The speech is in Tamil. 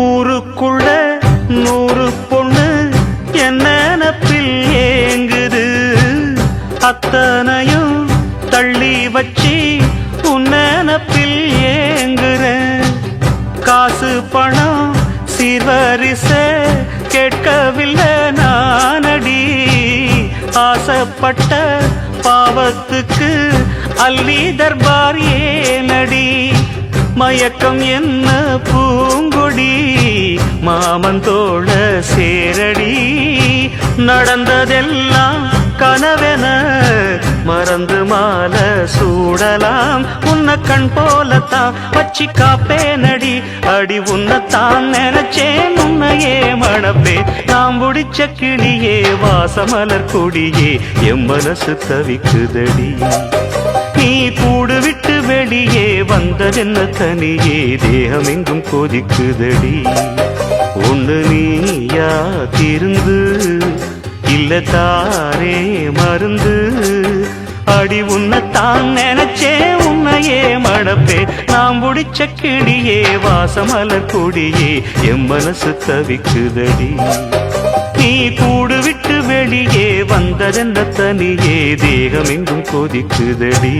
ஊருக்குள்ள 100 பொண்ணு என்ன நினப்பில் ஏங்குது, அத்தனையும் தள்ளி வச்சி உன் நினப்பில் ஏங்குற. காசு பணம் சீர்வரிச கேட்கவில்லை நானடி, ஆசைப்பட்ட பாவத்துக்கு அள்ளி தர்பார் ஏனடி. மயக்கம் என்ன பூங்கொடி மாமந்தோள சேரடி, நடந்ததெல்லாம் கனவென மறந்து மாலை சூடலாம். உன்னை கண் போலத்தான் வச்சி காப்பேனடி, அடி உன்னைத்தான் நினைச்சேன் உன்னையே மணப்பே. நாம் முடிச்ச கிளியே வாசமலர் கொடியே எம் மனசு தவிக்குதடி. நீ கூடு விட்டு வெளியே வந்ததென்ன தனியே தேகம் எங்கும் கொதிக்குதடி. ஒன்று நீயா திருந்து இல்ல தாரே மருந்து, அடி உன்னைத்தான் நினைச்சே உன்னையே மணப்பே. நாம் முடிச்ச கிளியே வாசமலர் கொடியே எம் மனசு தவிக்குதடி. நீ கூடு விட்டு வெளியே வந்ததென்ன தனியே தேகம் எங்கும் கொதிக்குதடி.